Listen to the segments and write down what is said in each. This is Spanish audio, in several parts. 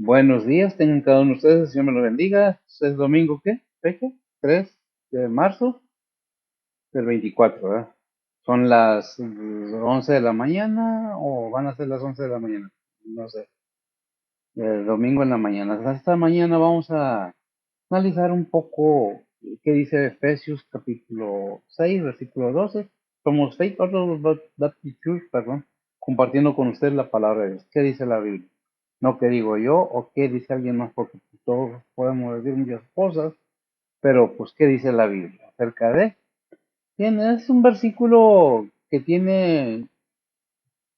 Buenos días, tengan cada uno de ustedes, el Señor me lo bendiga. Es domingo, ¿qué? ¿Fecha? 3 de marzo del 24, ¿verdad? Son las 11 de la mañana o van a ser las 11 de la mañana, no sé. El domingo en la mañana. Esta mañana vamos a analizar un poco qué dice Efesios capítulo 6, versículo 12. Somos Faith Orthodox Baptist Church, perdón, compartiendo con ustedes la palabra de Dios. ¿Qué dice la Biblia? No qué digo yo o qué dice alguien más, porque todos podemos decir muchas cosas, pero pues qué dice la Biblia acerca de. Bien, es un versículo que tiene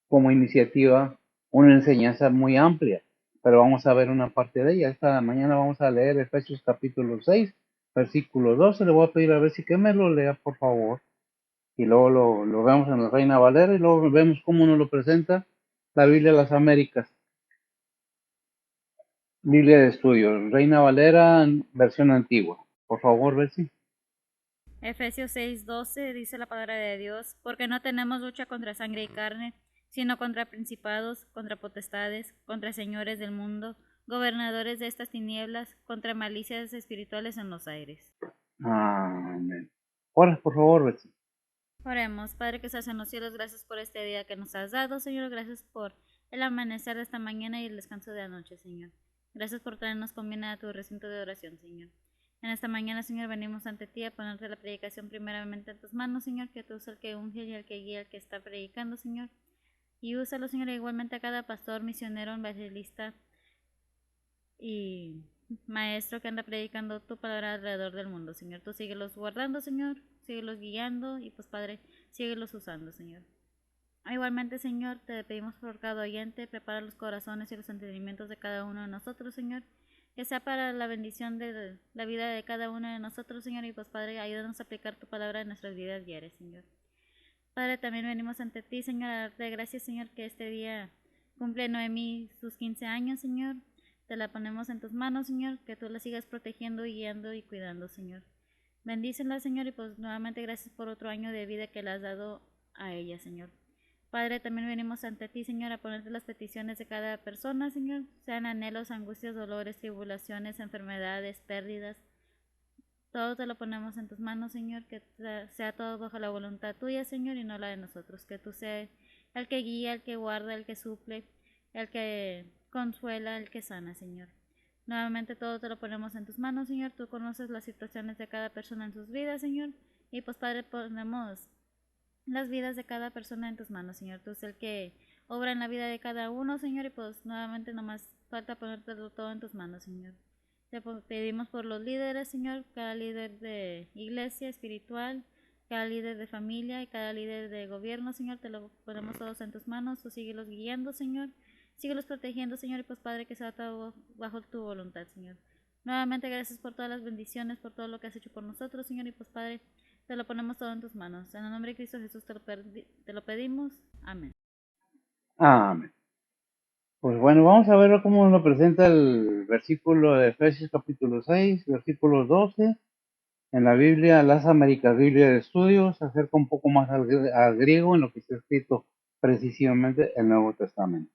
como iniciativa una enseñanza muy amplia, pero vamos a ver una parte de ella. Esta mañana vamos a leer Efesios capítulo 6, versículo 12. Le voy a pedir a ver si que me lo lea, por favor, y luego lo vemos en la Reina Valera y luego vemos cómo nos lo presenta la Biblia de las Américas. Biblia de estudio, Reina Valera, versión antigua. Por favor, Betsy. Efesios 6:12 dice la palabra de Dios, porque no tenemos lucha contra sangre y carne, sino contra principados, contra potestades, contra señores del mundo, gobernadores de estas tinieblas, contra malicias espirituales en los aires. Amén. Ora, por favor, Betsy. Oremos, Padre que estás en los cielos, gracias por este día que nos has dado, Señor, gracias por el amanecer de esta mañana y el descanso de anoche, Señor. Gracias por traernos con bien a tu recinto de oración, Señor. En esta mañana, Señor, venimos ante ti a ponerte la predicación primeramente en tus manos, Señor, que tú eres el que unge y el que guía, el que está predicando, Señor. Y úsalo, Señor, igualmente a cada pastor, misionero, evangelista y maestro que anda predicando tu palabra alrededor del mundo, Señor. Tú síguelos guardando, Señor, síguelos guiando y pues, Padre, síguelos usando, Señor. Igualmente, Señor, te pedimos por cada oyente, prepara los corazones y los entendimientos de cada uno de nosotros, Señor, que sea para la bendición de la vida de cada uno de nosotros, Señor, y pues, Padre, ayúdanos a aplicar tu palabra en nuestras vidas diarias, Señor. Padre, también venimos ante ti, Señor, a darte gracias, Señor, que este día cumple Noemí sus 15 años, Señor. Te la ponemos en tus manos, Señor, que tú la sigas protegiendo, guiando y cuidando, Señor. Bendícela, Señor, y pues nuevamente gracias por otro año de vida que le has dado a ella, Señor. Padre, también venimos ante ti, Señor, a ponerte las peticiones de cada persona, Señor, sean anhelos, angustias, dolores, tribulaciones, enfermedades, pérdidas. Todo te lo ponemos en tus manos, Señor, que sea todo bajo la voluntad tuya, Señor, y no la de nosotros. Que tú seas el que guía, el que guarda, el que suple, el que consuela, el que sana, Señor. Nuevamente todo te lo ponemos en tus manos, Señor. Tú conoces las situaciones de cada persona en sus vidas, Señor. Y pues, Padre, ponemos las vidas de cada persona en tus manos, Señor. Tú eres el que obra en la vida de cada uno, Señor, y pues nuevamente nomás falta ponértelo todo en tus manos, Señor. Te pedimos por los líderes, Señor, cada líder de iglesia espiritual, cada líder de familia y cada líder de gobierno, Señor, te lo ponemos todos en tus manos. Tú síguelos guiando, Señor. Síguelos protegiendo, Señor, y pues, Padre, que sea todo bajo tu voluntad, Señor. Nuevamente, gracias por todas las bendiciones, por todo lo que has hecho por nosotros, Señor, y pues, Padre, te lo ponemos todo en tus manos. En el nombre de Cristo Jesús te lo pedimos. Amén. Amén. Pues bueno, vamos a ver cómo nos lo presenta el versículo de Efesios capítulo 6, versículo 12. En la Biblia, las Américas, Biblia de Estudios, se acerca un poco más al griego en lo que está escrito precisamente el Nuevo Testamento.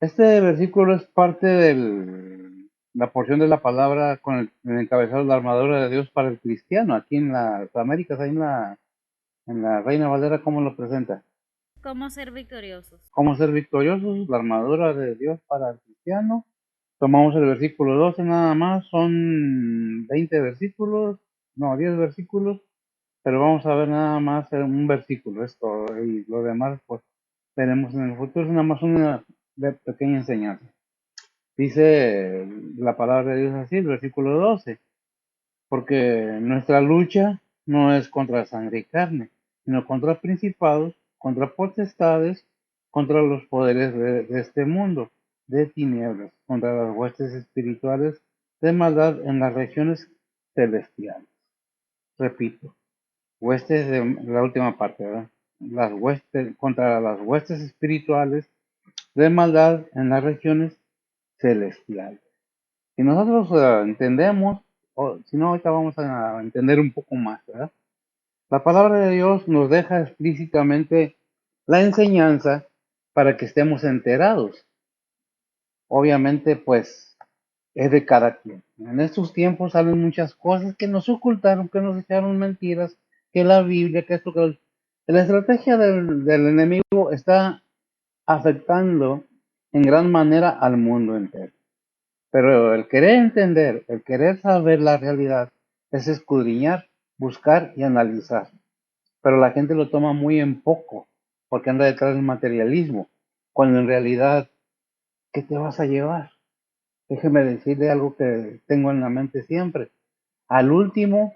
Este versículo es parte de la porción de la palabra con el encabezado de la armadura de Dios para el cristiano. Aquí en las Américas, ahí en la Reina Valera, ¿cómo lo presenta? ¿Cómo ser victoriosos? ¿Cómo ser victoriosos? La armadura de Dios para el cristiano. Tomamos el versículo 12 nada más, son 20 versículos, no, 10 versículos, pero vamos a ver nada más un versículo, esto, y lo demás, pues, veremos en el futuro, es nada más una pequeña enseñanza. Dice la palabra de Dios así, el versículo 12, porque nuestra lucha no es contra sangre y carne, sino contra principados, contra potestades, contra los poderes de este mundo, de tinieblas, contra las huestes espirituales de maldad en las regiones celestiales. Repito, huestes de la última parte, ¿verdad? Las huestes, contra las huestes espirituales de maldad en las regiones celestiales. Si nosotros entendemos, o si no, ahorita vamos a entender un poco más, ¿verdad? La palabra de Dios nos deja explícitamente la enseñanza para que estemos enterados. obviamente, pues es de cada quien. En estos tiempos salen muchas cosas que nos ocultaron, que nos echaron mentiras, que la Biblia, que esto, que la estrategia del enemigo está afectando en gran manera al mundo entero. Pero el querer entender, el querer saber la realidad, es escudriñar, buscar y analizar. Pero la gente lo toma muy en poco, porque anda detrás del materialismo, cuando en realidad, ¿qué te vas a llevar? Déjeme decirle algo que tengo en la mente siempre. Al último,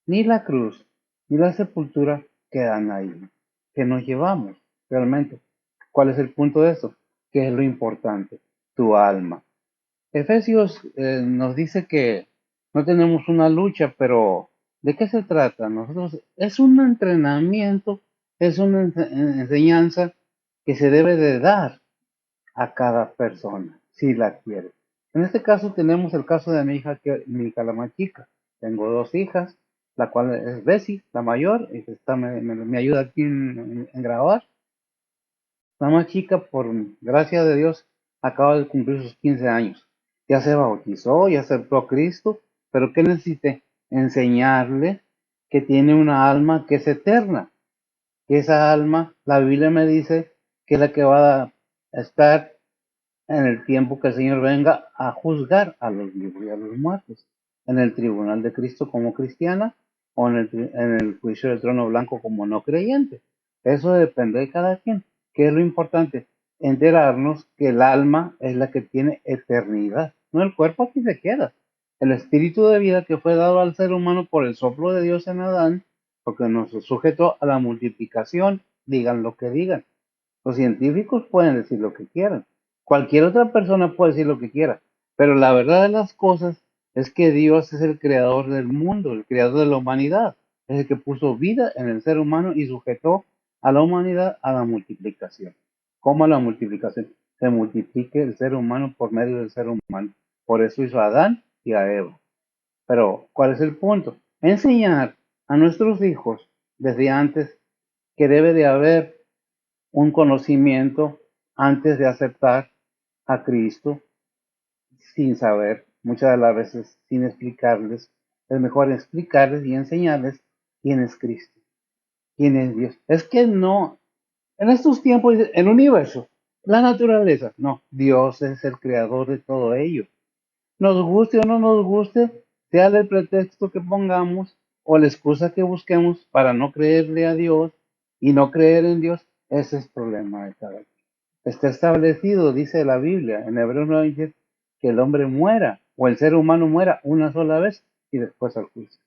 ni la cruz ni la sepultura quedan ahí. ¿Qué nos llevamos realmente? ¿Cuál es el punto de eso? ¿Qué es lo importante? Tu alma. Efesios nos dice que no tenemos una lucha, pero ¿de qué se trata? Nosotros es un entrenamiento, es una enseñanza que se debe de dar a cada persona, si la quiere. En este caso tenemos el caso de mi hija la más chica. Tengo dos hijas, la cual es Bessie, la mayor, y que me ayuda aquí en grabar. La más chica, por gracia de Dios, acaba de cumplir sus 15 años. Ya se bautizó, ya aceptó a Cristo, pero ¿qué necesité? Enseñarle que tiene una alma que es eterna, que esa alma, la Biblia me dice que es la que va a estar en el tiempo que el Señor venga a juzgar a los vivos y a los muertos, en el tribunal de Cristo como cristiana o en el juicio del trono blanco como no creyente. Eso depende de cada quien. ¿Qué es lo importante? Enterarnos que el alma es la que tiene eternidad, no el cuerpo aquí se queda. El espíritu de vida que fue dado al ser humano por el soplo de Dios en Adán, porque nos sujetó a la multiplicación, digan lo que digan. Los científicos pueden decir lo que quieran. Cualquier otra persona puede decir lo que quiera. Pero la verdad de las cosas es que Dios es el creador del mundo, el creador de la humanidad. Es el que puso vida en el ser humano y sujetó a la humanidad a la multiplicación. ¿Cómo a la multiplicación? Se multiplique el ser humano por medio del ser humano. Por eso hizo a Adán y a Eva. Pero, ¿cuál es el punto? Enseñar a nuestros hijos desde antes que debe de haber un conocimiento antes de aceptar a Cristo sin saber, muchas de las veces sin explicarles. Es mejor explicarles y enseñarles quién es Cristo, quién es Dios. Es que no, en estos tiempos, el universo, la naturaleza, no, Dios es el creador de todo ello. Nos guste o no nos guste, sea el pretexto que pongamos o la excusa que busquemos para no creerle a Dios y no creer en Dios, ese es el problema de cada quien. Está establecido, dice la Biblia, en Hebreos 9:10, que el hombre muera o el ser humano muera una sola vez y después al juicio.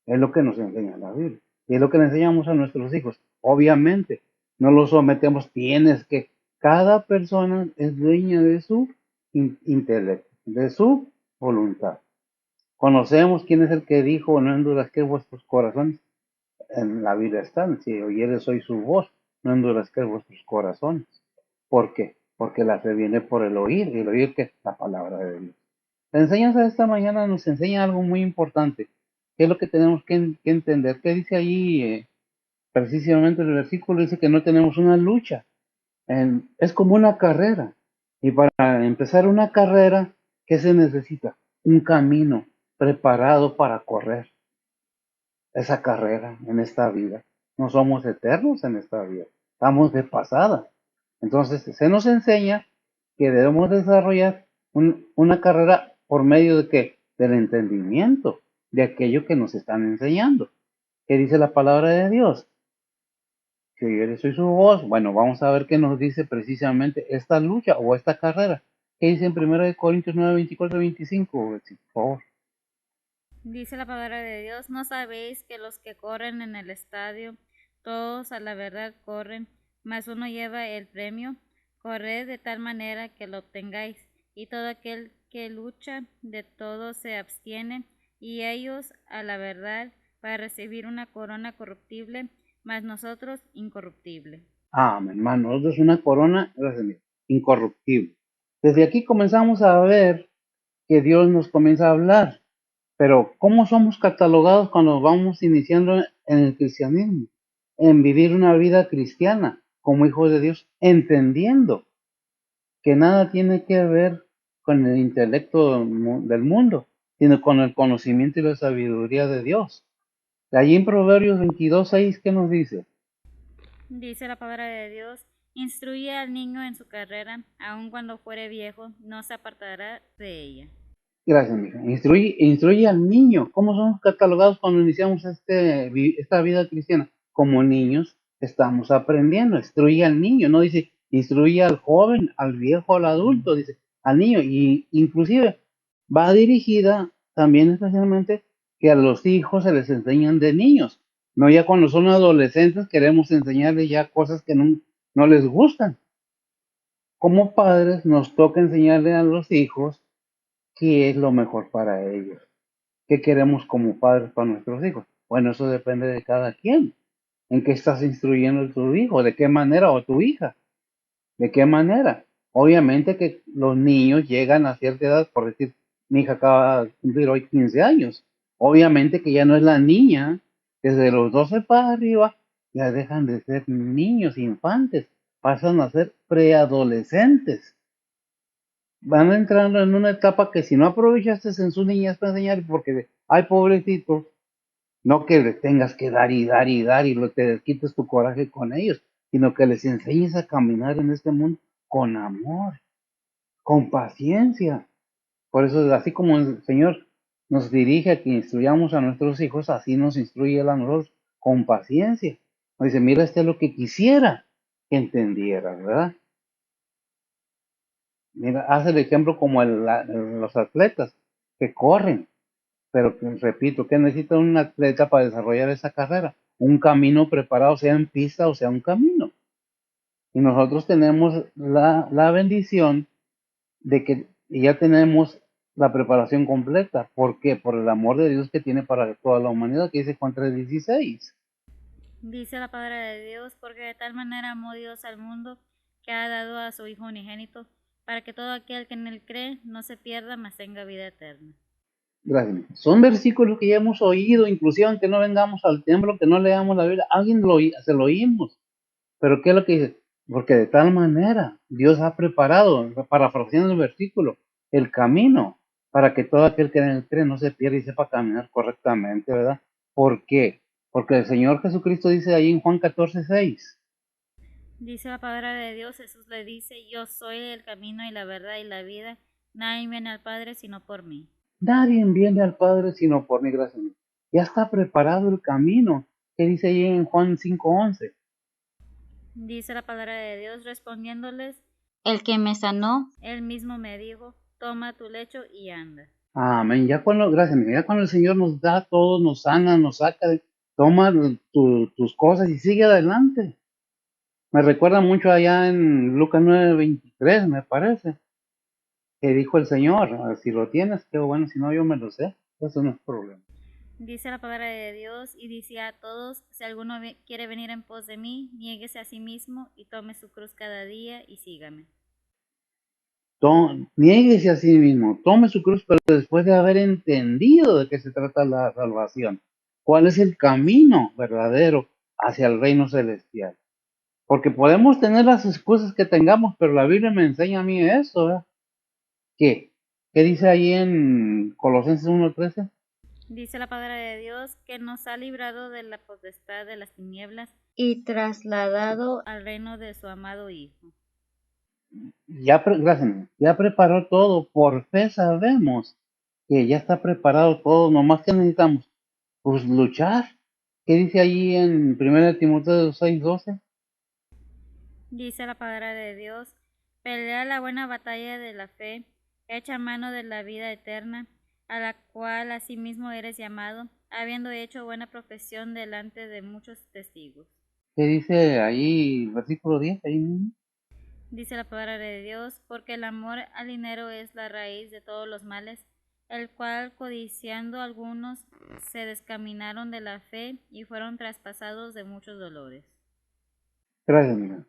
Es lo que nos enseña la Biblia. Y es lo que le enseñamos a nuestros hijos. Obviamente, no los sometemos, tienes que. Cada persona es dueña de su intelecto, de su voluntad. Conocemos quién es el que dijo, no endurezcáis vuestros corazones. En la Biblia están, si oyeres hoy su voz, no endurezcáis vuestros corazones. ¿Por qué? Porque la fe viene por el oír, y el oír que es la palabra de Dios. La enseñanza de esta mañana nos enseña algo muy importante, que es lo que tenemos que entender. ¿Qué dice allí? Precisamente el versículo dice que no tenemos una lucha, es como una carrera. Y para empezar una carrera, ¿qué se necesita? Un camino preparado para correr esa carrera en esta vida. No somos eternos en esta vida, estamos de pasada. Entonces se nos enseña que debemos desarrollar una carrera por medio de qué? Del entendimiento de aquello que nos están enseñando. ¿Qué dice la palabra de Dios? Que yo soy su voz. Bueno, vamos a ver qué nos dice precisamente esta lucha o esta carrera. ¿Qué dice en 1 Corintios 9, 24, 25? Por favor. Dice la palabra de Dios, ¿no sabéis que los que corren en el estadio, todos a la verdad corren, mas uno lleva el premio? Corred de tal manera que lo obtengáis, y todo aquel que lucha de todo se abstiene, y ellos a la verdad para recibir una corona corruptible, mas nosotros incorruptible. Amén, hermano. Nosotros es una corona, gracias a Dios, incorruptible. Desde aquí comenzamos a ver que Dios nos comienza a hablar. Pero ¿cómo somos catalogados cuando vamos iniciando en el cristianismo? En vivir una vida cristiana como hijos de Dios, entendiendo que nada tiene que ver con el intelecto del mundo, sino con el conocimiento y la sabiduría de Dios. Allí en Proverbios 22:6, ¿qué nos dice? Dice la palabra de Dios, instruye al niño en su carrera, aun cuando fuere viejo, no se apartará de ella. Gracias, mija. Instruye al niño. ¿Cómo somos catalogados cuando iniciamos esta vida cristiana? Como niños estamos aprendiendo. Instruye al niño. No dice instruye al joven, al viejo, al adulto. Dice al niño. Y inclusive va dirigida también especialmente que a los hijos se les enseñan de niños. No ya cuando son adolescentes queremos enseñarles ya cosas que no les gustan. Como padres nos toca enseñarle a los hijos qué es lo mejor para ellos, qué queremos como padres para nuestros hijos. Bueno, eso depende de cada quien. ¿En qué estás instruyendo a tu hijo? ¿De qué manera? O tu hija. ¿De qué manera? Obviamente que los niños llegan a cierta edad, por decir, mi hija acaba de cumplir hoy 15 años. Obviamente que ya no es la niña, desde los 12 para arriba, ya dejan de ser niños, infantes, pasan a ser preadolescentes. Van entrando en una etapa que si no aprovechaste en su niñez para enseñar, porque, ay, pobrecito, no que le tengas que dar y dar y dar y lo te desquites tu coraje con ellos, sino que les enseñes a caminar en este mundo con amor, con paciencia. Por eso, así como el Señor nos dirige a que instruyamos a nuestros hijos, así nos instruye Él a nosotros con paciencia. Nos dice, mira, este es lo que quisiera que entendieras, ¿verdad? Mira, haz el ejemplo como los atletas que corren, pero repito, ¿qué necesita un atleta para desarrollar esa carrera? Un camino preparado, sea en pista o sea un camino. Y nosotros tenemos la bendición de que ya tenemos la preparación completa. ¿Por qué? Por el amor de Dios que tiene para toda la humanidad, que dice Juan 3:16. Dice la palabra de Dios, porque de tal manera amó Dios al mundo, que ha dado a su Hijo unigénito, para que todo aquel que en él cree no se pierda, mas tenga vida eterna. Gracias. Son versículos que ya hemos oído, inclusive aunque no vengamos al templo, que no leamos la Biblia, se lo oímos. Pero ¿qué es lo que dice? Porque de tal manera Dios ha preparado, parafraseando el versículo, el camino para que todo aquel que en él cree no se pierda y sepa caminar correctamente, ¿verdad? ¿Por qué? Porque el Señor Jesucristo dice ahí en Juan 14:6. Dice la palabra de Dios, Jesús le dice, yo soy el camino y la verdad y la vida, nadie viene al Padre sino por mí. Nadie viene al Padre sino por mi gracia. Ya está preparado el camino. ¿Qué dice ahí en Juan 5:11? Dice la palabra de Dios respondiéndoles, el que me sanó, él mismo me dijo, toma tu lecho y anda. Amén. Gracias, ya cuando el Señor nos da todo, nos sana, nos saca, toma tus cosas y sigue adelante. Me recuerda mucho allá en Lucas 9:23, me parece, que dijo el Señor, si lo tienes, qué bueno, si no yo me lo sé, eso no es problema. Dice la palabra de Dios y dice a todos, si alguno quiere venir en pos de mí, niéguese a sí mismo y tome su cruz cada día y sígame. Niéguese a sí mismo, tome su cruz, pero después de haber entendido de qué se trata la salvación, cuál es el camino verdadero hacia el reino celestial. Porque podemos tener las excusas que tengamos, pero la Biblia me enseña a mí eso, ¿verdad? ¿Qué? ¿Qué dice ahí en Colosenses 1:13? Dice la palabra de Dios que nos ha librado de la potestad de las tinieblas y trasladado al reino de su amado Hijo. Gracias, ya preparó todo, por fe sabemos que ya está preparado todo, nomás que necesitamos, pues luchar. ¿Qué dice ahí en 1 Timoteo 6:12? Dice la palabra de Dios, pelea la buena batalla de la fe, echa mano de la vida eterna, a la cual asimismo eres llamado, habiendo hecho buena profesión delante de muchos testigos. ¿Qué dice ahí, versículo 10? Ahí mismo. Dice la palabra de Dios, porque el amor al dinero es la raíz de todos los males, el cual codiciando algunos se descaminaron de la fe y fueron traspasados de muchos dolores. Gracias, mira.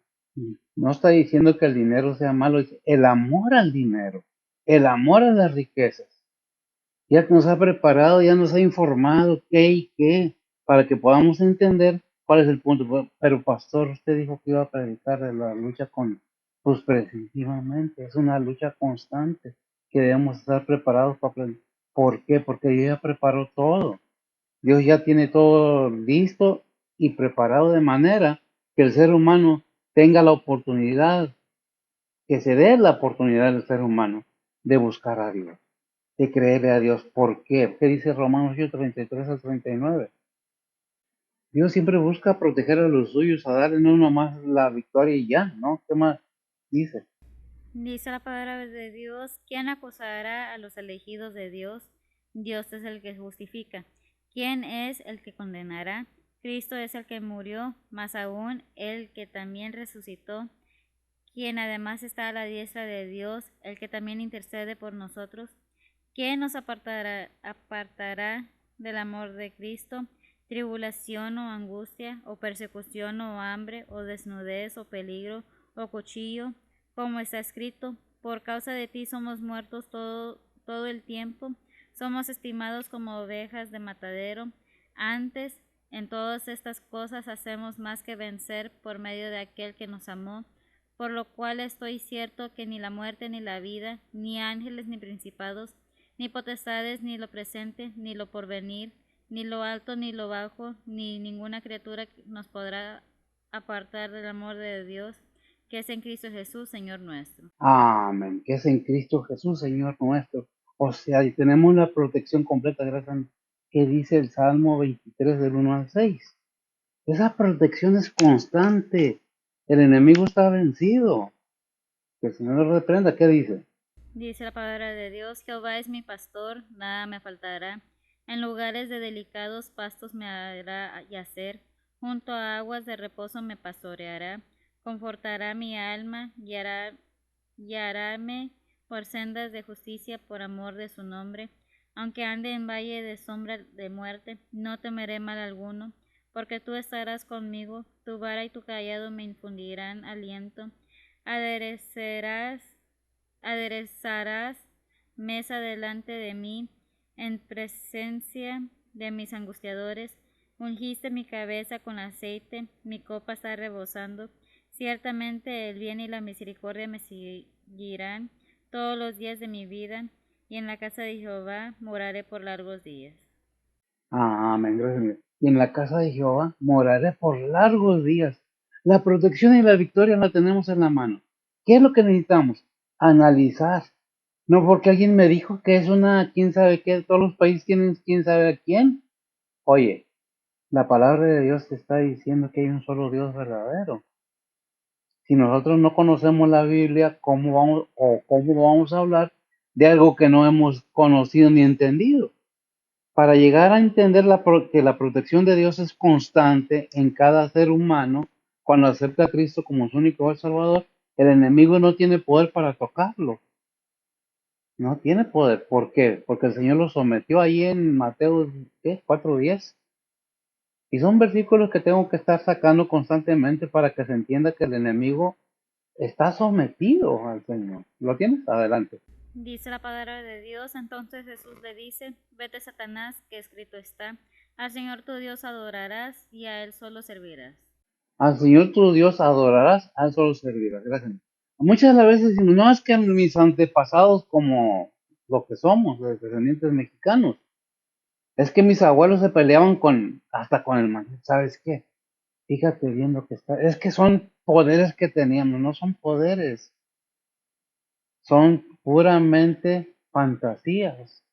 No está diciendo que el dinero sea malo, dice el amor al dinero, el amor a las riquezas. Ya nos ha preparado, ya nos ha informado qué y qué, para que podamos entender cuál es el punto. Pero pastor, usted dijo que iba a predicar de la lucha con, pues precisamente, es una lucha constante. que debemos estar preparados para aprender. ¿Por qué? Porque Dios ya preparó todo. Dios ya tiene todo listo y preparado de manera que el ser humano tenga la oportunidad, que se dé la oportunidad del ser humano de buscar a Dios, de creerle a Dios. ¿Por qué? ¿Qué dice Romanos 8:33 al 39? Dios siempre busca proteger a los suyos, a darle no nomás la victoria y ya, ¿no? ¿Qué más dice? Dice la palabra de Dios, ¿quién acusará a los elegidos de Dios? Dios es el que justifica. ¿Quién es el que condenará? Cristo es el que murió, más aún el que también resucitó, quien además está a la diestra de Dios, el que también intercede por nosotros. ¿Quién nos apartará del amor de Cristo? ¿Tribulación o angustia, o persecución o hambre, o desnudez o peligro, o cuchillo? Como está escrito, por causa de ti somos muertos todo el tiempo, somos estimados como ovejas de matadero. Antes, en todas estas cosas hacemos más que vencer por medio de aquel que nos amó, por lo cual estoy cierto que ni la muerte ni la vida, ni ángeles ni principados, ni potestades, ni lo presente, ni lo porvenir, ni lo alto, ni lo bajo, ni ninguna criatura nos podrá apartar del amor de Dios, que es en Cristo Jesús, Señor nuestro. Amén. Que es en Cristo Jesús, Señor nuestro. O sea, y tenemos la protección completa, gracias a que dice el Salmo 23 del 1 al 6. Esa protección es constante. El enemigo está vencido. Que el Señor lo reprenda. ¿Qué dice? Dice la palabra de Dios, Jehová es mi pastor, nada me faltará. En lugares de delicados pastos me hará yacer, junto a aguas de reposo me pastoreará, confortará mi alma, guiaráme por sendas de justicia por amor de su nombre. Aunque ande en valle de sombra de muerte, no temeré mal alguno, porque tú estarás conmigo, tu vara y tu callado me infundirán aliento. Aderecerás Aderezarás mesa delante de mí, en presencia de mis angustiadores. Ungiste mi cabeza con aceite, mi copa está rebosando. Ciertamente el bien y la misericordia me seguirán todos los días de mi vida, y en la casa de Jehová moraré por largos días. Amén. Gracias, Señor. Y en la casa de Jehová moraré por largos días. La protección y la victoria la tenemos en la mano. ¿Qué es lo que necesitamos? Analizar. No porque alguien me dijo que es una, quién sabe qué, todos los países tienen quién sabe a quién. Oye, la palabra de Dios te está diciendo que hay un solo Dios verdadero. Si nosotros no conocemos la Biblia, cómo vamos a hablar de algo que no hemos conocido ni entendido? Para llegar a entender que la protección de Dios es constante en cada ser humano, cuando acepta a Cristo como su único Salvador, el enemigo no tiene poder para tocarlo. No tiene poder. ¿Por qué? Porque el Señor lo sometió ahí en Mateo, ¿qué? 4:10. Y son versículos que tengo que estar sacando constantemente para que se entienda que el enemigo está sometido al Señor. ¿Lo tienes? Adelante. Dice la palabra de Dios, entonces Jesús le dice, vete Satanás, que escrito está, al Señor tu Dios adorarás y a Él solo servirás. Al Señor tu Dios adorarás, a Él solo servirás. Gracias. Muchas de las veces decimos, no, es que mis antepasados, como lo que somos, los descendientes mexicanos, es que mis abuelos se peleaban hasta con el man. ¿Sabes qué? Fíjate bien lo que está. Es que son poderes que teníamos, no son poderes, son puramente fantasías.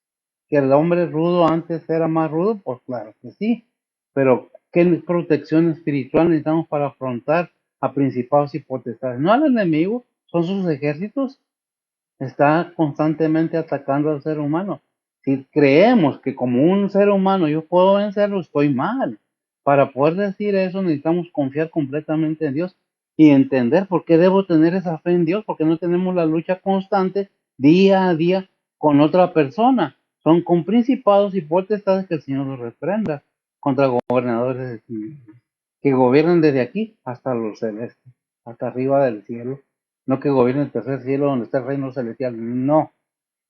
Que el hombre rudo antes era más rudo, pues claro que sí, pero ¿qué protección espiritual necesitamos para afrontar a principados y potestades? No al enemigo, son sus ejércitos, está constantemente atacando al ser humano. Si creemos que como un ser humano yo puedo vencerlo, estoy mal. Para poder decir eso necesitamos confiar completamente en Dios y entender por qué debo tener esa fe en Dios, porque no tenemos la lucha constante día a día con otra persona. Son con principados y potestades que el Señor los reprenda contra gobernadores que gobiernan desde aquí hasta los celestes, hasta arriba del cielo. No que gobierne el tercer cielo donde está el reino celestial. No,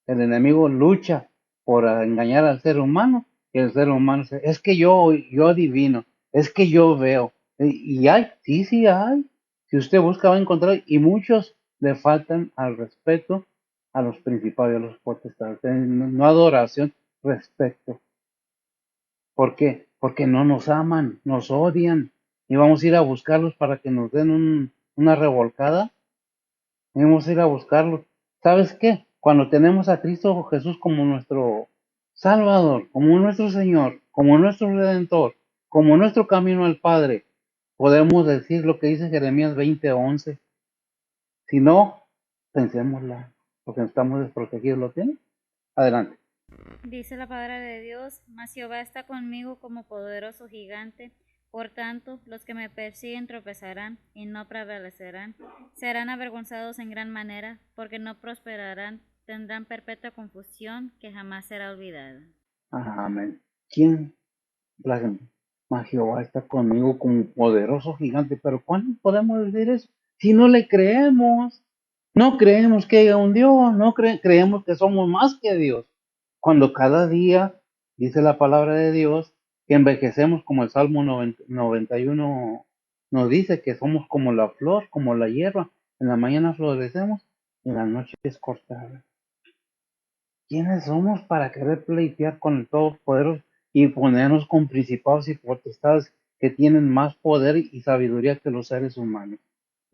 el enemigo lucha por engañar al ser humano y el ser humano dice, es que yo adivino, es que yo veo. Y hay, sí hay. Si usted busca va a encontrar y muchos le faltan al respeto a los principados y a los potestades. No adoración, respeto. ¿Por qué? Porque no nos aman, nos odian. Y vamos a ir a buscarlos para que nos den una revolcada. Y vamos a ir a buscarlos. ¿Sabes qué? Cuando tenemos a Cristo Jesús como nuestro Salvador, como nuestro Señor, como nuestro Redentor, como nuestro camino al Padre, podemos decir lo que dice Jeremías 20:11. Si no, pensémosla, porque estamos desprotegidos. ¿Lo tienen? Adelante. Dice la palabra de Dios, mas Jehová está conmigo como poderoso gigante. Por tanto, los que me persiguen tropezarán y no prevalecerán. Serán avergonzados en gran manera, porque no prosperarán. Tendrán perpetua confusión que jamás será olvidada. Amén. ¿Quién? La gente. Mas Jehová está conmigo como un poderoso gigante. Pero ¿cuándo podemos decir eso? Si no le creemos, no creemos que haya un Dios, no creemos que somos más que Dios. Cuando cada día, dice la palabra de Dios, que envejecemos como el Salmo 91 nos dice que somos como la flor, como la hierba. En la mañana florecemos, en la noche es cortada. ¿Quiénes somos para querer pleitear con el Todopoderoso y ponernos con principados y potestades que tienen más poder y sabiduría que los seres humanos?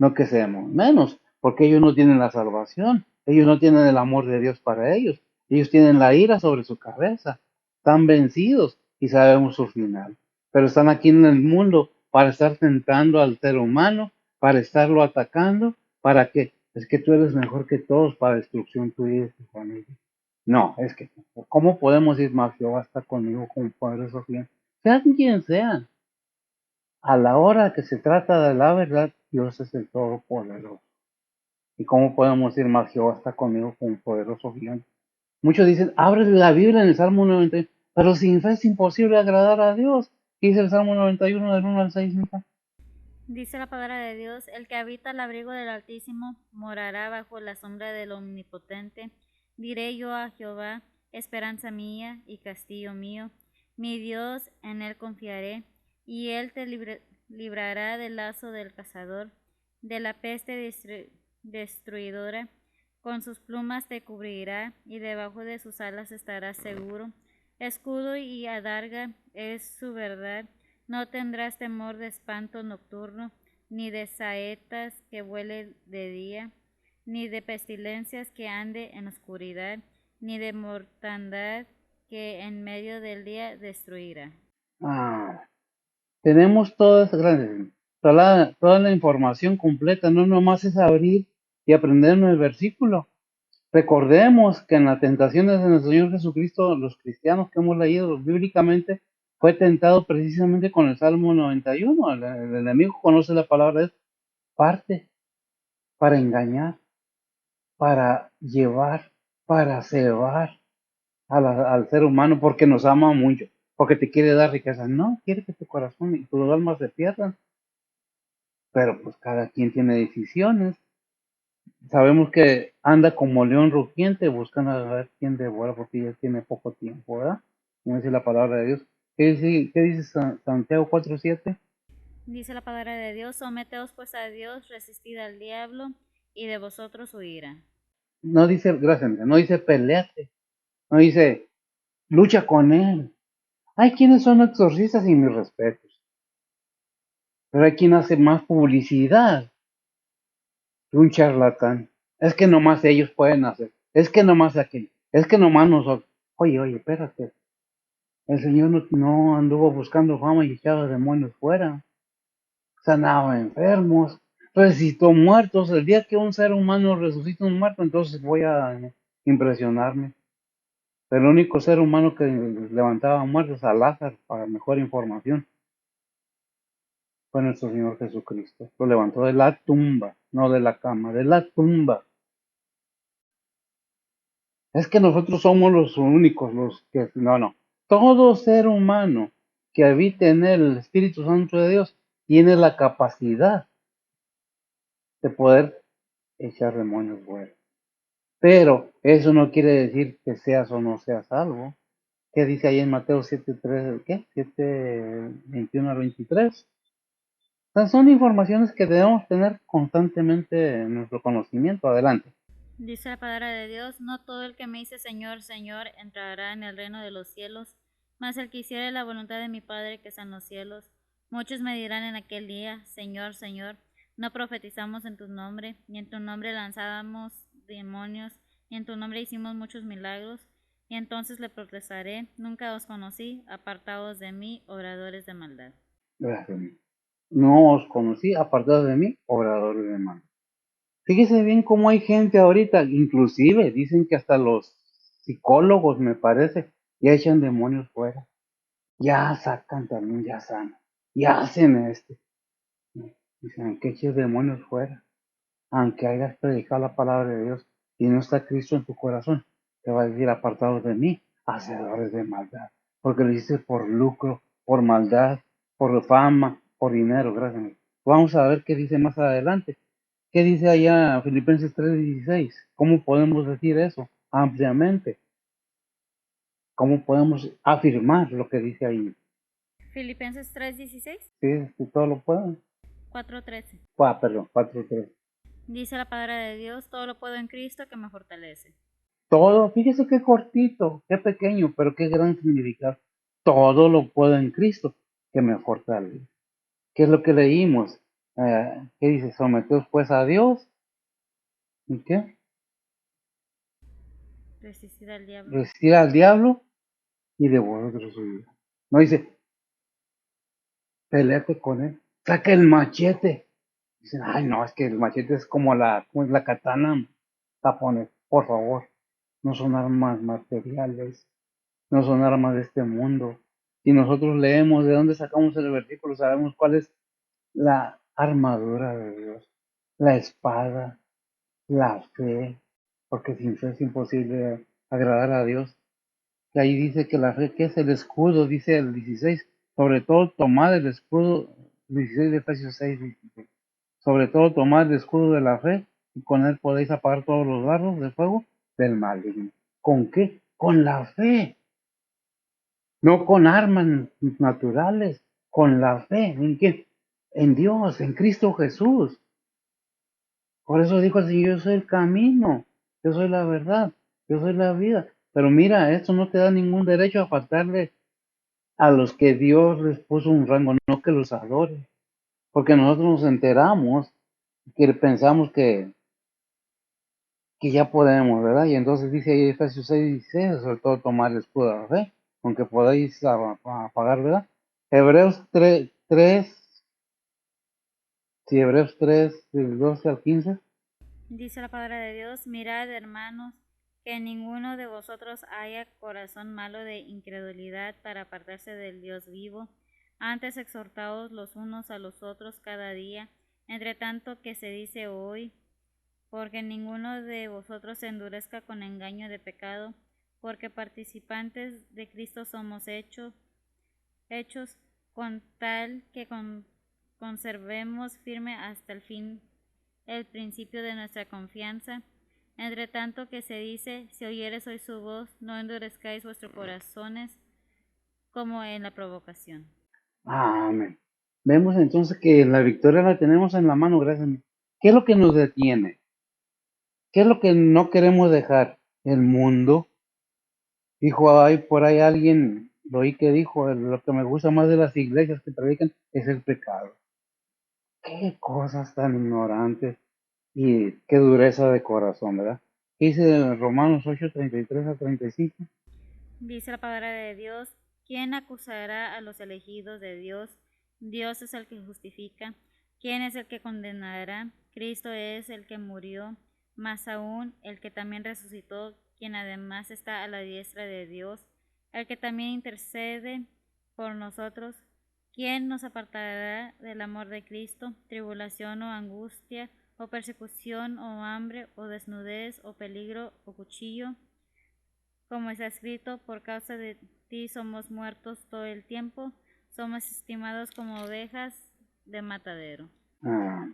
No que seamos menos, porque ellos no tienen la salvación, ellos no tienen el amor de Dios para ellos tienen la ira sobre su cabeza, están vencidos y sabemos su final, pero están aquí en el mundo para estar tentando al ser humano, para estarlo atacando, para que es que tú eres mejor que todos para destrucción tuya y de tu familia. No, es que, ¿cómo podemos ir más? Jehová está conmigo como poderoso gigante. Sean quien sean, a la hora que se trata de la verdad, Dios es el Todopoderoso. ¿Y cómo podemos ir más? Jehová está conmigo como poderoso gigante. Muchos dicen, abre la Biblia en el Salmo 91, pero sin fe es imposible agradar a Dios. ¿Qué dice el Salmo 91 del 1 al 6, mija? Dice la palabra de Dios, el que habita al abrigo del Altísimo morará bajo la sombra del Omnipotente. Diré yo a Jehová, esperanza mía y castillo mío, mi Dios, en él confiaré, y él te librará del lazo del cazador, de la peste destruidora. Con sus plumas te cubrirá, y debajo de sus alas estarás seguro. Escudo y adarga es su verdad. No tendrás temor de espanto nocturno, ni de saetas que vuelen de día, ni de pestilencias que ande en oscuridad, ni de mortandad que en medio del día destruirá. Ah, tenemos toda la información completa, no nomás es abrir y aprendernos el versículo. Recordemos que en las tentaciones de nuestro Señor Jesucristo, los cristianos que hemos leído bíblicamente, fue tentado precisamente con el Salmo 91. El enemigo conoce la palabra, es parte para engañar, para llevar, para cebar al ser humano, porque nos ama mucho, porque te quiere dar riqueza. No, quiere que tu corazón y tus almas se pierdan. Pero pues cada quien tiene decisiones. Sabemos que anda como león rugiente buscando a ver quién devora porque ya tiene poco tiempo, ¿verdad? Como dice la palabra de Dios. ¿Qué dice Santiago 4:7? Dice la palabra de Dios, someteos pues a Dios, resistid al diablo, y de vosotros huirá. No dice, gracias, no dice peleate, no dice lucha con él. Hay quienes son exorcistas y mis respetos, pero hay quien hace más publicidad que un charlatán. Es que nomás ellos pueden hacer, es que nomás aquel, es que nomás nosotros. Oye, espérate. El Señor no anduvo buscando fama y echaba demonios fuera. Sanaba enfermos, resucitó muertos. El día que un ser humano resucita un muerto, entonces voy a impresionarme. Pero el único ser humano que levantaba muertos a Lázaro, para mejor información, fue nuestro Señor Jesucristo. Lo levantó de la tumba, no de la cama, de la tumba. Es que nosotros somos los únicos, los que... No. Todo ser humano que habite en él, el Espíritu Santo de Dios, tiene la capacidad de poder echar demonios fuera. Pero eso no quiere decir que seas o no seas salvo. ¿Qué dice ahí en Mateo 7:3? ¿Qué? 7:21 al 23. O sea, son informaciones que debemos tener constantemente en nuestro conocimiento. Adelante. Dice la palabra de Dios, no todo el que me dice Señor, Señor, entrará en el reino de los cielos, mas el que hiciere la voluntad de mi Padre que está en los cielos. Muchos me dirán en aquel día, Señor, Señor, no profetizamos en tu nombre, ni en tu nombre lanzábamos demonios, y en tu nombre hicimos muchos milagros. Y entonces le protestaré, nunca os conocí, apartaos de mí, obradores de maldad. Blasfemia. No os conocí, apartados de mí, obradores de mal. Fíjese bien cómo hay gente ahorita, inclusive dicen que hasta los psicólogos, me parece, ya echan demonios fuera. Ya sacan también, ya sanan. Ya hacen Dicen que eches demonios fuera. Aunque hayas predicado la palabra de Dios y no está Cristo en tu corazón, te va a decir apartados de mí, hacedores de maldad. Porque lo hiciste por lucro, por maldad, por fama, por dinero, gracias. Vamos a ver qué dice más adelante. ¿Qué dice allá Filipenses 3:16? ¿Cómo podemos decir eso ampliamente? ¿Cómo podemos afirmar lo que dice ahí? Filipenses 3:16, Sí, si todo lo pueden. 4:13. Perdón, 4:3. Dice la palabra de Dios, todo lo puedo en Cristo que me fortalece. Todo, fíjese qué cortito, qué pequeño, pero qué gran significado. Todo lo puedo en Cristo que me fortalece. ¿Qué es lo que leímos? ¿Qué dice? Someteos pues a Dios. ¿Y qué? Resistir al diablo. Resistir al diablo y de vosotros huirá. No dice, peleate con él. Saca el machete. Dicen, ay, no, es que el machete es como es la katana japonés. Por favor, no son armas materiales, no son armas de este mundo. Si nosotros leemos de dónde sacamos el versículo, sabemos cuál es la armadura de Dios, la espada, la fe, porque sin fe es imposible agradar a Dios. Y ahí dice que la fe, que es el escudo, dice el 16, sobre todo tomad el escudo, 16 de Efesios 6, 16. Sobre todo tomad el escudo de la fe, y con él podéis apagar todos los dardos de fuego del maligno. ¿Con qué? Con la fe, no con armas naturales, con la fe. ¿En quién? En Dios, en Cristo Jesús. Por eso dijo así, yo soy el camino, yo soy la verdad, yo soy la vida. Pero mira, esto no te da ningún derecho a faltarle a los que Dios les puso un rango, no que los adore. Porque nosotros nos enteramos que pensamos que ya podemos, ¿verdad? Y entonces dice ahí Efesios 6:16, sobre todo tomar el escudo de la fe, aunque podáis apagar, ¿verdad? Hebreos 3, sí, Hebreos 3, del 12 al 15. Dice la palabra de Dios, mirad hermanos, que en ninguno de vosotros haya corazón malo de incredulidad para apartarse del Dios vivo, antes exhortaos los unos a los otros cada día, entre tanto que se dice hoy, porque ninguno de vosotros se endurezca con engaño de pecado, porque participantes de Cristo somos hechos con tal que conservemos firme hasta el fin el principio de nuestra confianza. Entre tanto que se dice, si oyeres hoy su voz, no endurezcáis vuestros corazones como en la provocación. Amén. Vemos entonces que la victoria la tenemos en la mano, gracias a Dios. ¿Qué es lo que nos detiene? ¿Qué es lo que no queremos dejar? El mundo. Dijo, hay por ahí alguien, lo oí que dijo, lo que me gusta más de las iglesias que predican es el pecado. Qué cosas tan ignorantes y qué dureza de corazón, ¿verdad? ¿Qué dice Romanos 8:33 a 35? Dice la palabra de Dios, ¿quién acusará a los elegidos de Dios? Dios es el que justifica. ¿Quién es el que condenará? Cristo es el que murió, más aún el que también resucitó, quien además está a la diestra de Dios, el que también intercede por nosotros. ¿Quién nos apartará del amor de Cristo? Tribulación o angustia, o persecución, o hambre, o desnudez, o peligro, o cuchillo. Como está escrito, por causa de ti somos muertos todo el tiempo, somos estimados como ovejas de matadero. Ah,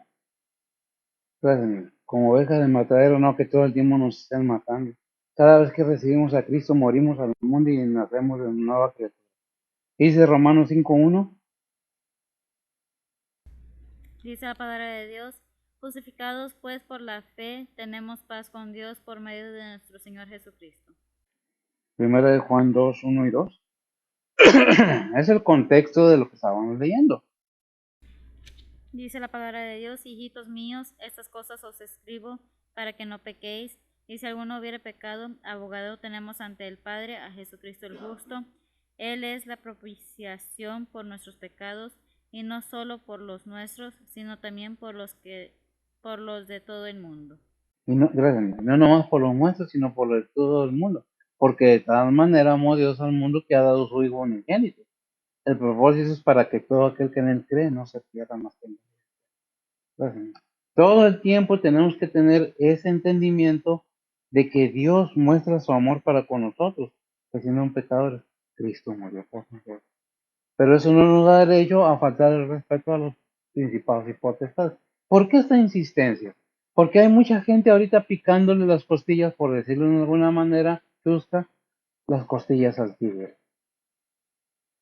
como ovejas de matadero, no que todo el tiempo nos estén matando. Cada vez que recibimos a Cristo morimos al mundo y nacemos de nueva criatura. Dice Romanos 5:1. Dice la palabra de Dios, Justificados pues por la fe, tenemos paz con Dios por medio de nuestro Señor Jesucristo. Primera de Juan 2, 1 y 2. Es el contexto de lo que estábamos leyendo. Dice la palabra de Dios: hijitos míos, estas cosas os escribo para que no pequéis. Y si alguno hubiere pecado, abogado tenemos ante el Padre, a Jesucristo el justo. Él es la propiciación por nuestros pecados, y no solo por los nuestros, sino también por los de todo el mundo. Y no, gracias, no nomás por los nuestros, sino por lo de todo el mundo. Porque de tal manera amó Dios al mundo que ha dado su Hijo unigénito. El propósito es para que todo aquel que en él cree no se pierda más que gracias. Todo el tiempo tenemos que tener ese entendimiento de que Dios muestra su amor para con nosotros, que siendo un pecador, Cristo murió por nosotros. Pero eso no nos da derecho a faltar el respeto a los principados y potestades. ¿Por qué esta insistencia? Porque hay mucha gente ahorita picándole las costillas, por decirlo de alguna manera justa, las costillas al tigre.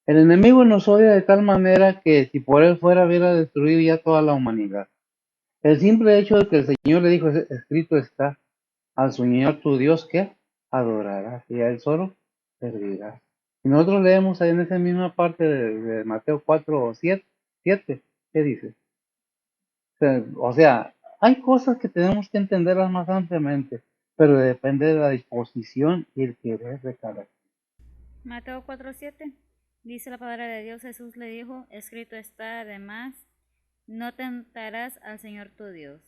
El enemigo nos odia de tal manera que si por él fuera hubiera destruido ya toda la humanidad. El simple hecho de que el Señor le dijo, escrito está, al Señor tu Dios que adorarás y a él solo servirás. Y nosotros leemos ahí en esa misma parte de Mateo 4 o 7, ¿qué dice? O sea, hay cosas que tenemos que entenderlas más ampliamente, pero depende de la disposición y el querer de cada quien. Mateo 4:7 dice la palabra de Dios: Jesús le dijo, escrito está además, no tentarás al Señor tu Dios.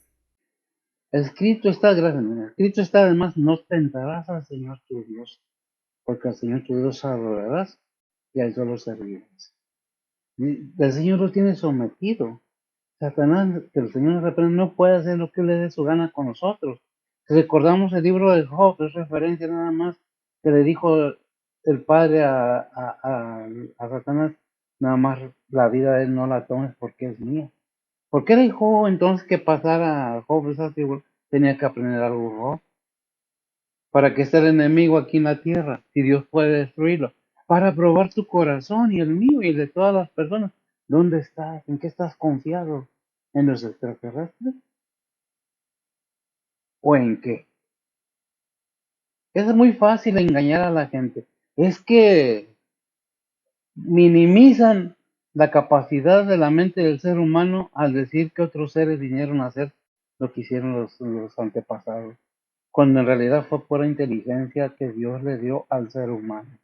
Escrito está, gracias, escrito está además, no tentarás al Señor tu Dios, porque al Señor tu Dios adorarás y a él solo servirás. Y el Señor lo tiene sometido. Satanás, que el Señor reprende, no puede hacer lo que le dé su gana con nosotros. Si recordamos el libro de Job, es referencia nada más que le dijo el padre a Satanás, nada más la vida de él no la tomes porque es mía. ¿Por qué dejó entonces que pasara a Job esa figura? Tenía que aprender algo Job. ¿Para qué está el enemigo aquí en la tierra si Dios puede destruirlo? Para probar tu corazón y el mío y el de todas las personas. ¿Dónde estás? ¿En qué estás confiado? ¿En los extraterrestres? ¿O en qué? Es muy fácil engañar a la gente. Es que minimizan la capacidad de la mente del ser humano al decir que otros seres vinieron a hacer lo que hicieron los antepasados, cuando en realidad fue pura inteligencia que Dios le dio al ser humano.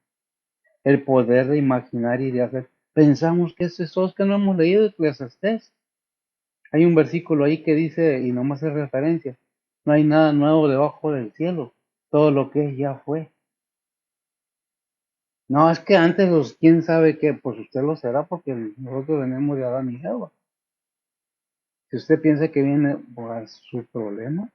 El poder de imaginar y de hacer. Pensamos que eso es que no hemos leído Eclesiastés. Hay un versículo ahí que dice, y no más es referencia, no hay nada nuevo debajo del cielo, todo lo que es ya fue. No, es que antes quién sabe qué, pues usted lo será porque nosotros venimos de Adán y Eva. Si usted piensa que viene por su problema,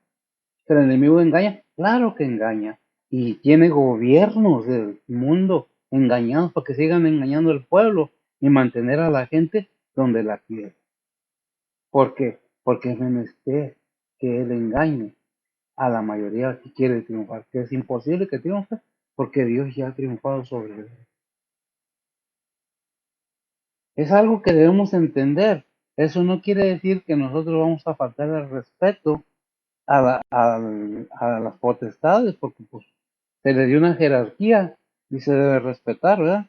que el enemigo engaña, claro que engaña. Y tiene gobiernos del mundo engañados para que sigan engañando al pueblo y mantener a la gente donde la quiere. ¿Por qué? Porque es menester que él engañe a la mayoría que quiere triunfar, que es imposible que triunfe porque Dios ya ha triunfado sobre él. Es algo que debemos entender. Eso no quiere decir que nosotros vamos a faltar el respeto a las potestades, porque pues se le dio una jerarquía y se debe respetar, ¿verdad?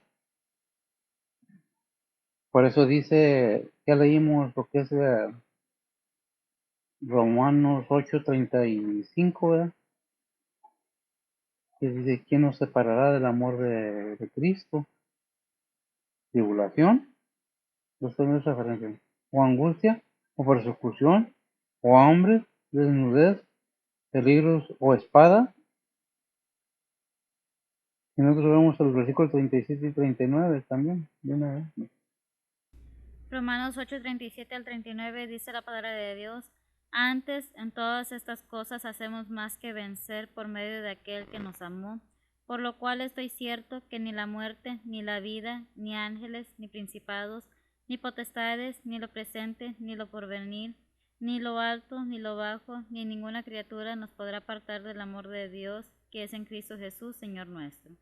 Por eso dice, ya leímos lo que es Romanos 8:35, ¿verdad? Que dice, ¿quién nos separará del amor de Cristo? ¿Tribulación? Esto no es referencia. ¿O angustia? ¿O persecución? ¿O hambre? ¿Desnudez? ¿Peligros o espada? Y nosotros vemos el versículo 37 y 39 también, de una vez. Romanos 8:37 al 39 dice la palabra de Dios: Antes, en todas estas cosas hacemos más que vencer por medio de aquel que nos amó, por lo cual estoy cierto que ni la muerte, ni la vida, ni ángeles, ni principados, ni potestades, ni lo presente, ni lo porvenir, ni lo alto, ni lo bajo, ni ninguna criatura nos podrá apartar del amor de Dios que es en Cristo Jesús, Señor nuestro.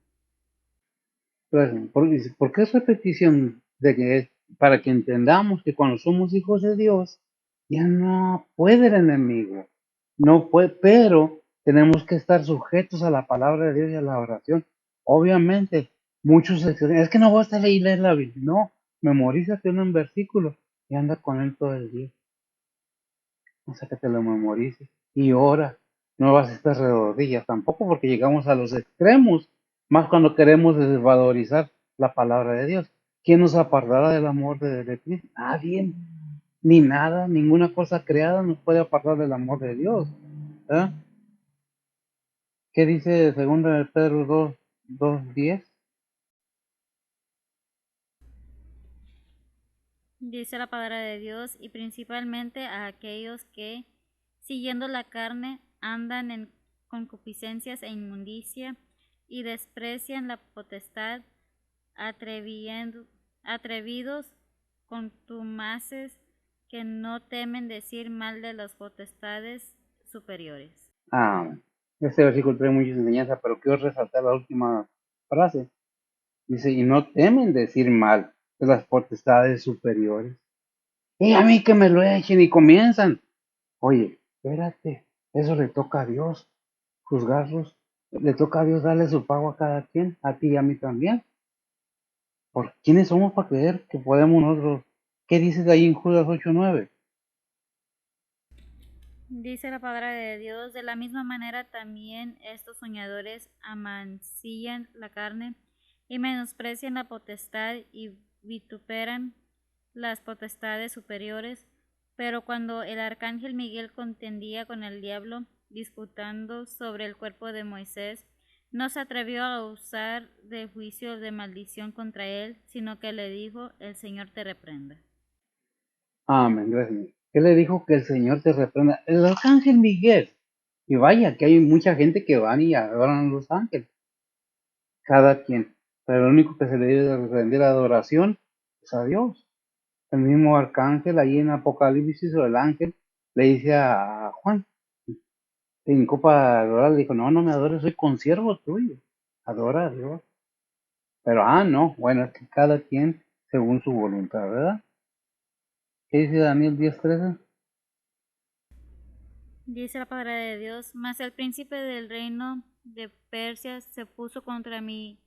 Entonces, ¿por qué es repetición? De que para que entendamos que cuando somos hijos de Dios, Ya no puede el enemigo. No puede, pero tenemos que estar sujetos a la palabra de Dios y a la oración. Obviamente, muchos se dicen, es que no voy a estar ahí y leer la Biblia. No, memorízate un versículo y anda con él todo el día. O sea, que te lo memorices y ora. No vas a estar de rodillas tampoco porque llegamos a los extremos, más cuando queremos desvalorizar la palabra de Dios. ¿Quién nos apartará del amor de Cristo? Nadie, ni nada, ninguna cosa creada nos puede apartar del amor de Dios. ¿Verdad? ¿Qué dice 2 Pedro 2:10? Dice la palabra de Dios, y principalmente a aquellos que, siguiendo la carne, andan en concupiscencias e inmundicia, y desprecian la potestad, atrevidos, contumaces, que no temen decir mal de las potestades superiores. Ah, este versículo trae mucha enseñanza, pero quiero resaltar la última frase. Dice, y no temen decir mal de las potestades superiores. Y a mí que me lo echen y comienzan. Oye, espérate, eso le toca a Dios juzgarlos. Le toca a Dios darle su pago a cada quien, a ti y a mí también. ¿Por quiénes somos para creer que podemos nosotros? ¿Qué dices ahí en Judas 8:9? Dice la palabra de Dios, de la misma manera también estos soñadores amancillan la carne y menosprecian la potestad y vituperan las potestades superiores. Pero cuando el arcángel Miguel contendía con el diablo, disputando sobre el cuerpo de Moisés, no se atrevió a usar de juicio de maldición contra él, sino que le dijo, el Señor te reprenda. Amén, gracias. ¿Qué le dijo? Que el Señor te reprenda. El arcángel Miguel. Y vaya, que hay mucha gente que van y adoran a los ángeles, cada quien. Pero lo único que se le debe rendir adoración es a Dios. El mismo arcángel, ahí en Apocalipsis, o el ángel, le dice a Juan, te hincó para adorar, le dijo, no, no me adores, soy consiervo tuyo. Adora a Dios. Pero, no, bueno, es que cada quien según su voluntad, ¿verdad? ¿Qué dice Daniel 10:13? Dice la palabra de Dios, mas el príncipe del reino de Persia se puso contra mí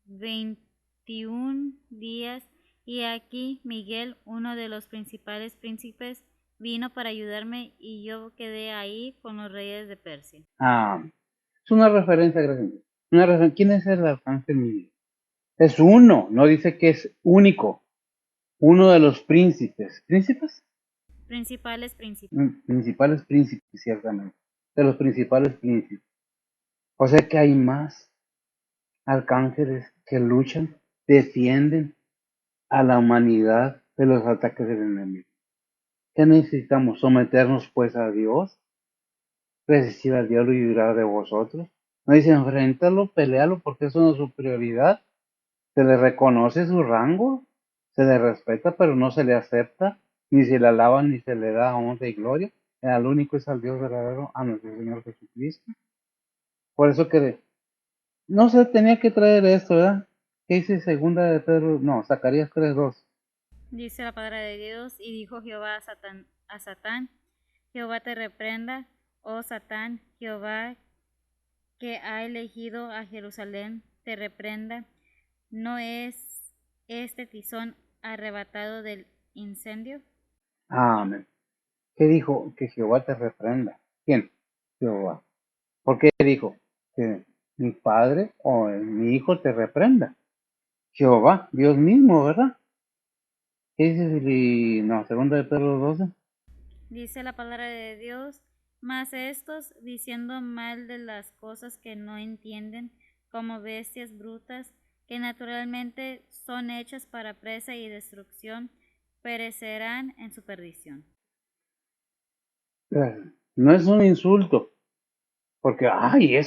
21 días, y aquí Miguel, uno de los principales príncipes, vino para ayudarme, y yo quedé ahí con los reyes de Persia. Es una referencia, gracias. ¿Quién es el arcángel Miguel? Es uno, no dice que es único. Uno de los príncipes. ¿Príncipes? Principales príncipes. Principales príncipes, ciertamente. De los principales príncipes. O sea que hay más arcángeles que luchan, defienden a la humanidad de los ataques del enemigo. ¿Qué necesitamos? Someternos pues a Dios, resistir al diablo y librar de vosotros. No dice enfréntalo, pelealo, porque eso no es su prioridad. Se le reconoce su rango, se le respeta, pero no se le acepta, ni se le alaba, ni se le da honra y gloria. Al único es al Dios verdadero, a nuestro Señor Jesucristo. Por eso que no se tenía que traer esto, ¿verdad? ¿Qué dice segunda de Pedro? No, Zacarías 3:2. Dice la palabra de Dios, y dijo Jehová a Satán, Jehová te reprenda, oh Satán, Jehová que ha elegido a Jerusalén, te reprenda. ¿No es este tizón arrebatado del incendio? Amén. ¿Qué dijo? Que Jehová te reprenda. ¿Quién? Jehová. ¿Por qué dijo? Que mi padre o mi hijo te reprenda. Jehová, Dios mismo, ¿verdad? ¿Qué dice no, segunda de Pedro 12? Dice la palabra de Dios, mas estos, diciendo mal de las cosas que no entienden, como bestias brutas, que naturalmente son hechas para presa y destrucción, perecerán en su perdición. No es un insulto, porque, ay,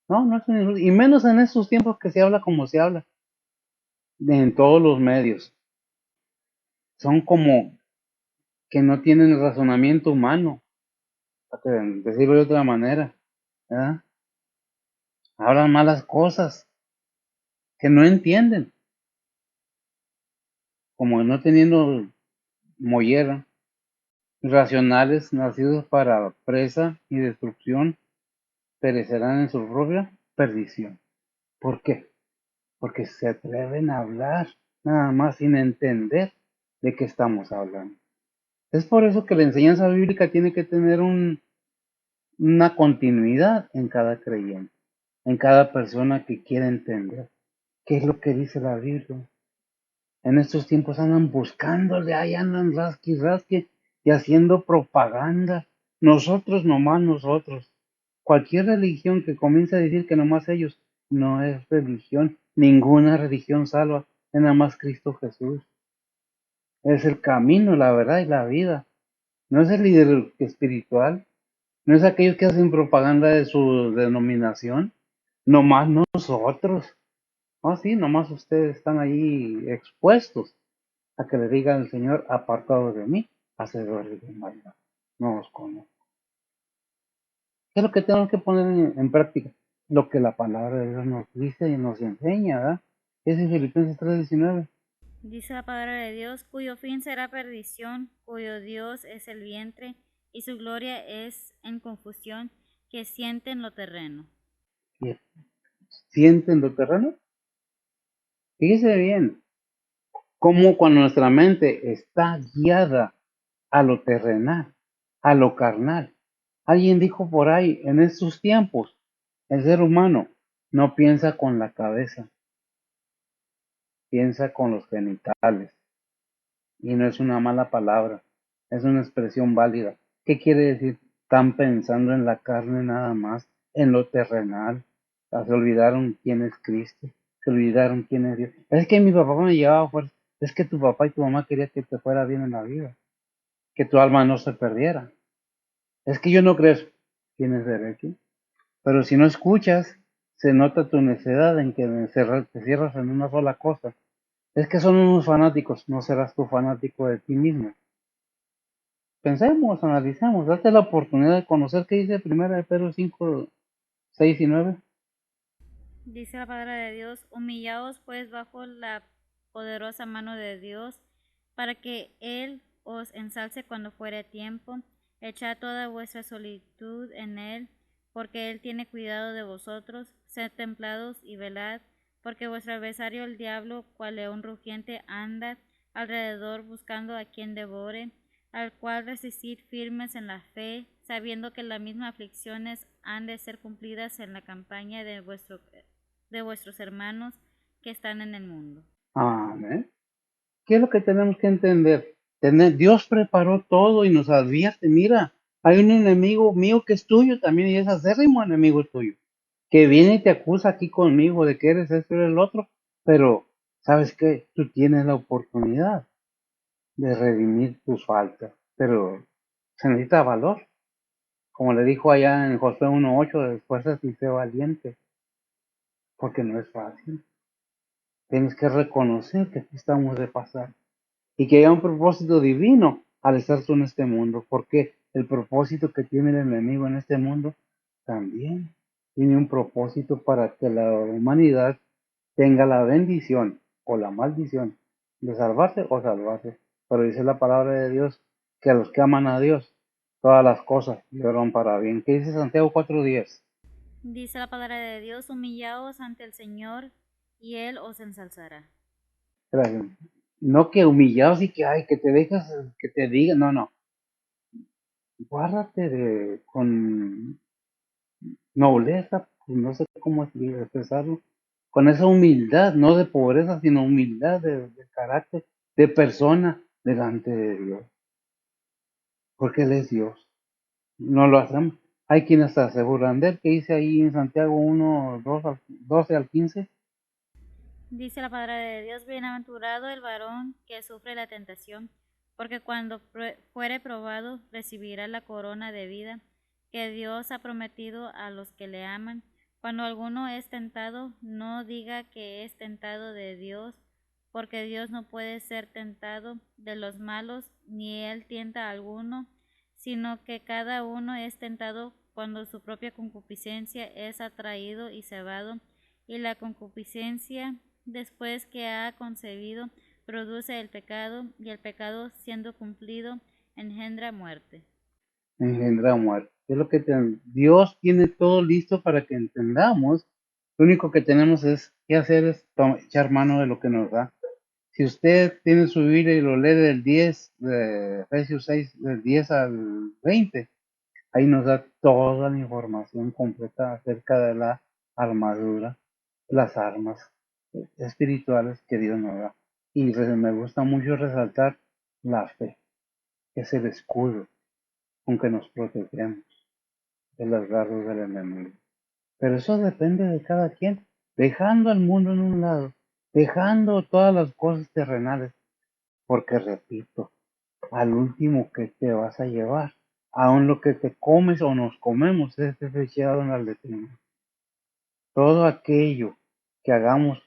no, no es un insulto, y menos en estos tiempos que se habla como se habla, en todos los medios. Son como que no tienen razonamiento humano, para decirlo de otra manera, ¿verdad? Hablan malas cosas que no entienden, como no teniendo mollera. Racionales, nacidos para presa y destrucción, perecerán en su propia perdición. ¿Por qué? Porque se atreven a hablar nada más sin entender de qué estamos hablando. Es por eso que la enseñanza bíblica tiene que tener una continuidad en cada creyente, en cada persona que quiera entender qué es lo que dice la Biblia. En estos tiempos andan buscándole, ahí andan rasqui, rasqui y haciendo propaganda. Nosotros, nomás nosotros. Cualquier religión que comience a decir que nomás ellos, no es religión. Ninguna religión salva. Es nada más Cristo Jesús. Es el camino, la verdad y la vida. No es el líder espiritual. No es aquellos que hacen propaganda de su denominación. Nomás nosotros. Oh, sí, nomás ustedes están ahí expuestos a que le diga al Señor, apartados de mí, hacedores de maldad. No os conozco. ¿Qué es lo que tenemos que poner en práctica? Lo que la palabra de Dios nos dice y nos enseña, ¿verdad? Es en Filipenses 3:19. Dice la palabra de Dios, cuyo fin será perdición, cuyo Dios es el vientre, y su gloria es en confusión, que sienten lo terreno. ¿Sienten lo terreno? Fíjese bien, cómo cuando nuestra mente está guiada a lo terrenal, a lo carnal. Alguien dijo por ahí, en estos tiempos, el ser humano no piensa con la cabeza, piensa con los genitales. Y no es una mala palabra, es una expresión válida. ¿Qué quiere decir? Están pensando en la carne nada más, en lo terrenal. Se olvidaron quién es Cristo, se olvidaron quién es Dios. Es que mi papá me llevaba fuerza, es que tu papá y tu mamá querían que te fuera bien en la vida, que tu alma no se perdiera. Es que yo no creo eso. Tienes derecho. Pero si no escuchas, se nota tu necedad en que te cierras en una sola cosa. Es que son unos fanáticos, no serás tú fanático de ti mismo. Pensemos, analicemos, date la oportunidad de conocer qué dice 1 Pedro 5, 6 y 9. Dice la palabra de Dios, humillaos pues bajo la poderosa mano de Dios, para que Él os ensalce cuando fuere tiempo. Echad toda vuestra solitud en Él, porque Él tiene cuidado de vosotros. Sed templados y velad, porque vuestro adversario el diablo, cual león rugiente, anda alrededor buscando a quien devore, al cual resistid firmes en la fe, sabiendo que las mismas aflicciones han de ser cumplidas en la campaña de vuestros hermanos que están en el mundo. Amén. ¿Qué es lo que tenemos que entender? Dios preparó todo y nos advierte, mira, hay un enemigo mío que es tuyo también y es acérrimo enemigo tuyo, que viene y te acusa aquí conmigo de que eres esto y el otro, pero ¿sabes qué? Tú tienes la oportunidad de redimir tus faltas, pero se necesita valor. Como le dijo allá en Josué 1:8, esfuérzate y sé valiente, porque no es fácil. Tienes que reconocer que aquí estamos de pasar y que hay un propósito divino al estar tú en este mundo, porque el propósito que tiene el enemigo en este mundo también tiene un propósito para que la humanidad tenga la bendición o la maldición de salvarse o salvarse. Pero dice la palabra de Dios que a los que aman a Dios, todas las cosas le obran para bien. ¿Qué dice Santiago 4:10? Dice la palabra de Dios, humillaos ante el Señor y Él os ensalzará. Gracias. No que humillados y que, ay, que te dejas, que te digan, no, no. Guárdate con nobleza, pues no sé cómo expresarlo, con esa humildad, no de pobreza, sino humildad de carácter, de persona delante de Dios, porque Él es Dios. No lo hacemos. Hay quienes se aseguran de Él, que dice ahí en Santiago 1, 12 al 15. Dice la palabra de Dios, bienaventurado el varón que sufre la tentación, porque cuando fuere probado recibirá la corona de vida que Dios ha prometido a los que le aman. Cuando alguno es tentado, no diga que es tentado de Dios, porque Dios no puede ser tentado de los malos, ni él tienta a alguno, sino que cada uno es tentado cuando su propia concupiscencia es atraído y cebado, y la concupiscencia, después que ha concebido, produce el pecado, y el pecado, siendo cumplido, engendra muerte. Engendra muerte. Es lo que Dios tiene todo listo para que entendamos. Lo único que tenemos es que hacer es echar mano de lo que nos da. Si usted tiene su Biblia y lo lee del 10 de Efesios 6, del 10 al 20, ahí nos da toda la información completa acerca de la armadura, las armas espirituales que Dios nos da. Y me gusta mucho resaltar la fe, que es el escudo con que nos protegemos de los dardos del enemigo. Pero eso depende de cada quien, dejando al mundo en un lado, dejando todas las cosas terrenales, porque repito, al último que te vas a llevar, aun lo que te comes o nos comemos, es desechado en la letrina. Todo aquello que hagamos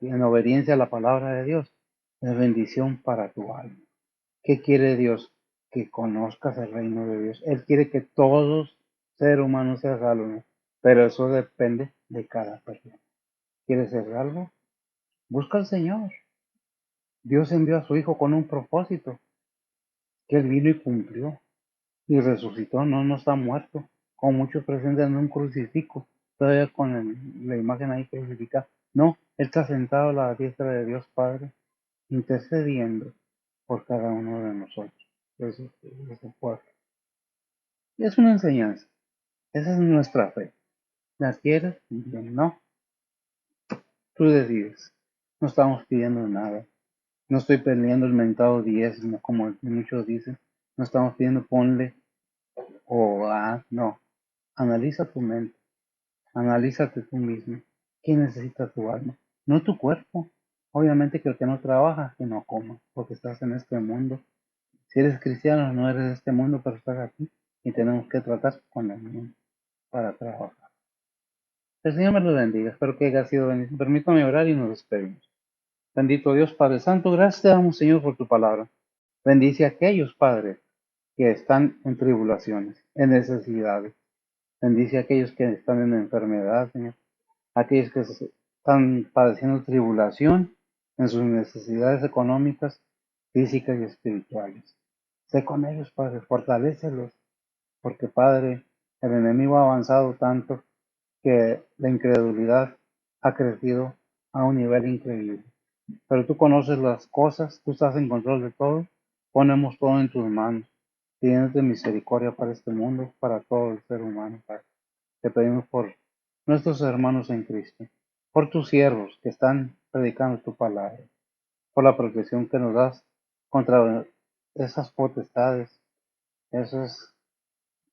en obediencia a la palabra de Dios es bendición para tu alma. ¿Qué quiere Dios? Que conozcas el reino de Dios. Él quiere que todos ser humanos sean salvos, pero eso depende de cada persona. ¿Quieres ser salvo? Busca al Señor. Dios envió a su Hijo con un propósito, que Él vino y cumplió, y resucitó, no está muerto, como muchos presentan en un crucifijo, todavía con la imagen ahí crucificada. No, Él está sentado a la diestra de Dios Padre, intercediendo por cada uno de nosotros, de su pueblo. Y es una enseñanza, esa es nuestra fe. ¿La quieres? Bien, no, tú decides. No estamos pidiendo nada. No estoy pidiendo el mentado diezmo, como muchos dicen. No estamos pidiendo ponle o no. Analiza tu mente. Analízate tú mismo. ¿Qué necesita tu alma? No tu cuerpo. Obviamente que el que no trabaja, que no coma, porque estás en este mundo. Si eres cristiano, no eres de este mundo, pero estás aquí y tenemos que tratar con el mundo para trabajar. El Señor me lo bendiga. Espero que haya sido bendito. Permítame orar y nos despedimos. Bendito Dios Padre Santo, gracias te damos, Señor, por tu palabra. Bendice a aquellos, Padre, que están en tribulaciones, en necesidades. Bendice a aquellos que están en enfermedad, Señor. Aquellos que están padeciendo tribulación en sus necesidades económicas, físicas y espirituales. Sé con ellos, Padre, fortalécelos, porque, Padre, el enemigo ha avanzado tanto que la incredulidad ha crecido a un nivel increíble. Pero tú conoces las cosas, tú estás en control de todo, ponemos todo en tus manos, pidiéndote misericordia para este mundo, para todo el ser humano, Padre. Te pedimos por nuestros hermanos en Cristo, por tus siervos que están predicando tu palabra, por la protección que nos das contra esas potestades, esos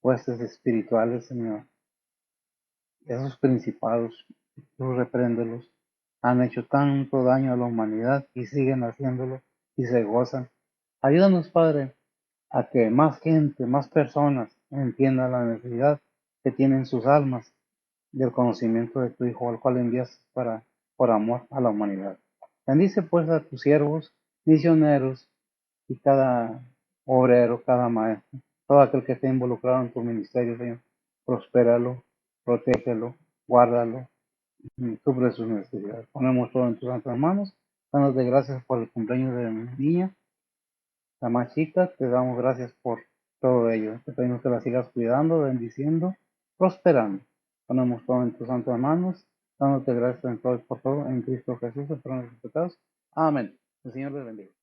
huestes espirituales, Señor, esos principados, tú repréndelos. Han hecho tanto daño a la humanidad y siguen haciéndolo y se gozan. Ayúdanos, Padre, a que más gente, más personas entiendan la necesidad que tienen sus almas del conocimiento de tu Hijo, al cual envías por amor a la humanidad. Bendice pues a tus siervos, misioneros y cada obrero, cada maestro, todo aquel que esté involucrado en tu ministerio, Señor. Prospéralo, protégelo, guárdalo y cubre sus necesidades. Ponemos todo en tus santas manos, dándote gracias por el cumpleaños de mi niña, la más chica, te damos gracias por todo ello. Te pedimos que la sigas cuidando, bendiciendo, prosperando. Ponemos todo en tus santas manos, dándote gracias en todo, por todo, en Cristo Jesús, el perdón de nuestros pecados. Amén. El Señor les bendiga.